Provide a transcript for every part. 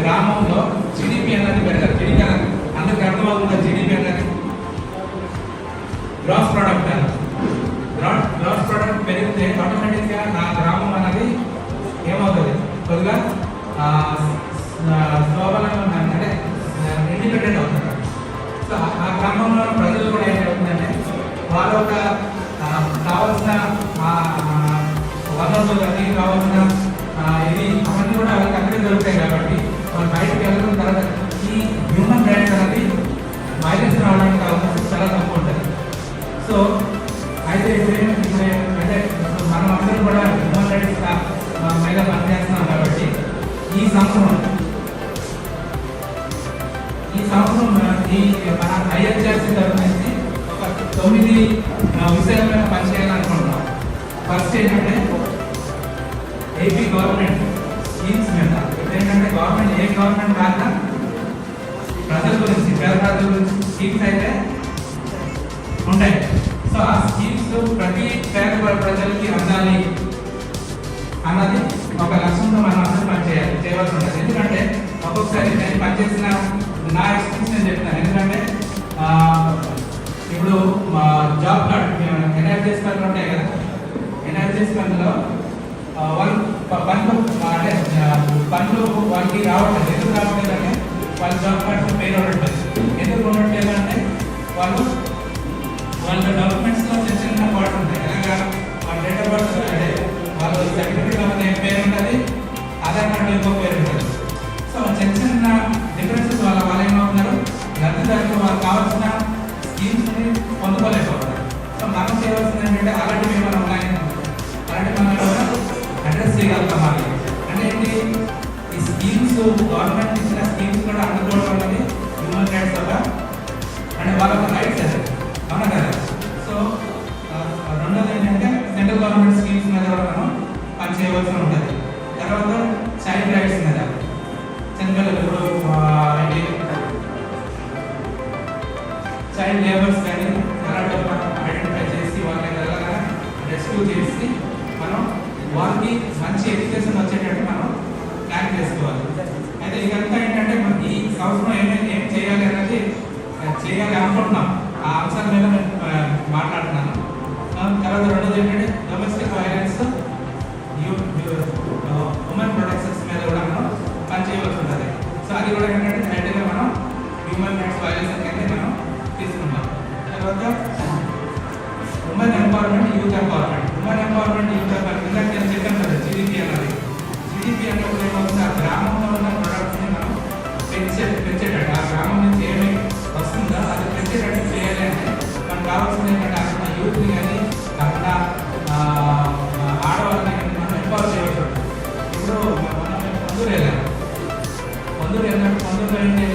గ్రామంలో జీడిపి అనేది పెరగాలి. జీడిపి అనేది అందరికి అర్థమవుతుంది. జీడిపి అనేది గ్రాస్ ప్రోడక్ట్ అనేది. గ్రాస్ ప్రోడక్ట్ పెరిగితే ఆటోమేటిక్గా నా గ్రామం అనేది ఏమవుతుంది, కొద్దిగా స్వావలంబన అంటే ఇండిపెండెంట్ అవుతుంది. సో ఆ గ్రామంలో ప్రజలు కూడా ఏం అవుతుందంటే వాళ్ళ ఒక కావాల్సిన వనరులు కానీ కావాల్సిన ఇది అవన్నీ కూడా వాళ్ళకి అక్కడే దొరుకుతాయి. కాబట్టి వాళ్ళు బయటకు వెళ్ళడం తర్వాత ఈ హ్యూమన్ రైట్స్ అనేది వైలెన్స్ రావడానికి అవకాశం చాలా తక్కువ ఉంటుంది. సో అయితే ఇప్పుడు అంటే మనం అందరం కూడా హ్యూమన్ రైట్స్ మీద పనిచేస్తున్నాం. కాబట్టి ఈ సంవత్సరం ఈ మన ఐహెచ్ఆర్సీ తరఫు నుంచి ఒక 9 విషయాల మీద పనిచేయాలనుకుంటున్నాం. ఫస్ట్ ఏంటంటే ఏపీ గవర్నమెంట్ స్కీమ్స్ మీద. ఏంటంటే గవర్నమెంట్ ఏ గవర్నమెంట్ కాక ప్రజల గురించి, పేద ప్రజల గురించి స్కీమ్స్ అయితే ఉంటాయి. సో ఆ స్కీమ్స్ ప్రతి పేద ప్రజలకి అందాలి అన్నది ఒక లక్ష్యంతో మనం అందరూ చేయవలసి ఉంటుంది. ఎందుకంటే ఒక్కొక్కసారి నేను పనిచేసిన నా ఎక్స్పీరియన్స్ నేను చెప్తాను. ఎందుకంటే ఇప్పుడు జాబ్ కార్డ్ ఎన్ఆర్జీఎస్ కార్డులు ఉంటాయి కదా, ఎన్ఆర్జీఎస్ కార్డులో వాళ్ళు పనులు వాళ్ళకి రావట్లేదు. ఎందుకు రావట్లేదంటే వాళ్ళ జాబ్ కార్డ్స్ పేరు ఉండట్లేదు. ఎందుకు ఉండట్లేదు అంటే వాళ్ళ డాక్యుమెంట్స్లో చిన్న చిన్న పార్ట్ ఉంటాయి. అనగా వాళ్ళ డేట్ ఆఫ్ బర్త్ అంటే వాళ్ళ సర్టిఫికేట్లో ఏం పేరు ఉంటుంది, ఆధార్ కార్డు ఇంకో పేరు ఉంటుంది. సో చిన్న చిన్న డిఫరెన్సెస్ వాళ్ళు ఏమవుతున్నారు, లబ్ధిదారులకు వాళ్ళు కావాల్సిన స్కీమ్స్ని పొందుకోలేకపోతున్నారు. సో మనం చేయవలసింది ఏంటంటే అలాంటివి ఏమైనా ఉన్నాయని మనం అడ్రస్ చేయగలుగుతాం. అంటే ఏంటి, ఈ స్కీమ్స్ గవర్నమెంట్ ఇచ్చిన స్కీమ్స్ కూడా అందుకోవడం అనేది హ్యూమన్ రైట్స్ వల్ల అంటే వాళ్ళ రైట్స్ అది, అవునా కదా. సో రెండోది ఏంటంటే సెంట్రల్ గవర్నమెంట్ స్కీమ్స్ మీద కూడా మనం పని చేయవలసి ఉంటుంది. తర్వాత చైల్డ్ రైట్స్ మీద చిన్నపిల్లలు ఇప్పుడు చైల్డ్ లేబర్స్ కానీ అలాంటి ఐడెంటిఫై చేసి వాళ్ళని ఎలాగైనా రెస్క్యూ చేసి మనం వాళ్ళకి మంచి ఎడ్యుకేషన్ వచ్చేటట్టు మనం ప్లాన్ చేసుకోవాలి. అయితే ఇదంతా ఏంటంటే మనకి ఈ సంవత్సరం ఏం చేయాలి అనేది చేయాలి అనుకుంటున్నాం. ఆ అంశాల మీద మాట్లాడుతున్నాను. తర్వాత రెండోది ఏంటంటే డొమెస్టిక్ వైలెన్స్, ఉమెన్ ప్రొటెక్షన్స్ మీద కూడా మనం పని చేయవలసి ఉంటుంది. సో అది కూడా ఏంటంటే డైరెక్ట్గా మనం హ్యూమన్ రైట్స్ వైలెన్స్ అనేది మనం తీసుకుంటాం. తర్వాత women empowerment, youth empowerment. Women empowerment, youth empowerment ఇంకా నేను చెప్పాను కదా జీడిపి అన్నది. జీడిపి అంటే ఏమవుతుంది, ఆ గ్రామంలో ఉన్న ప్రొడక్ట్స్ని మనం పెంచేటట్టు, ఆ గ్రామం నుంచి ఏమి వస్తుందో అది పెంచేటట్టు చేయాలి. అంటే మనకు కావాల్సింది ఏంటంటే అక్కడ యూత్ని కానీ అక్కడ ఆడవాళ్ళని కానీ మనం ఎంపవర్ చేయవచ్చు. ఇప్పుడు మనం పొందూరు వెళ్ళాము. పొందూరు ఏంటి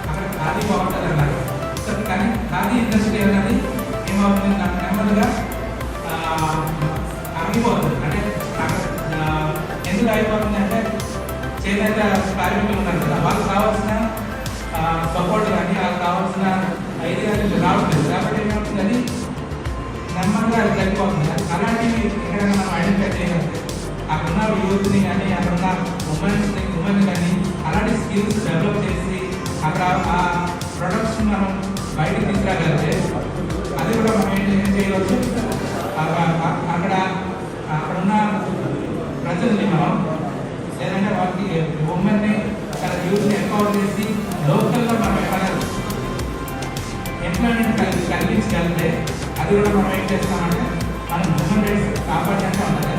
అక్కడ ఖాదీ బాగుంటుంది అన్నారు. సో కానీ ఖాదీ ఇండస్ట్రీ అన్నది ఏమవుతుంది, నాకు నెమ్మదిగా ఆగిపోతుంది. అంటే ఎందుకు అయిపోతుంది అంటే చేనేత కార్మికులు ఉన్నారు కదా, వాళ్ళకి కావాల్సిన సపోర్ట్ కానీ వాళ్ళకి కావాల్సిన ఇది కానీ రావట్లేదు. కాబట్టి ఏమవుతుంది, అది నెమ్మదిగా అది తగ్గిపోతుంది. అలాంటివి ఎక్కడైనా మనం ఐడెంటిఫై చేయగలిగితే అక్కడున్న యూత్ని కానీ అక్కడున్న ఉమెన్ కానీ అలాంటి స్కిల్స్ డెవలప్ చేసి అక్కడ ఆ ప్రొడక్ట్స్ మనం బయటకు తీసుకురాగలిగితే అది కూడా మనం ఏం చేయవచ్చు, అక్కడున్న ప్రజల్ని మనం లేదంటే వాళ్ళకి ఉమెన్ని అక్కడ యూత్ని ఎంపవర్ చేసి లోకల్లో మనం ఎక్కడ ఎంప్లాయ్మెంట్ కలిగించగలిగితే అది కూడా మనం ఏం చేస్తామంటే మనం హ్యూమన్ రైట్స్ కాపాడినట్టే ఉంటుంది.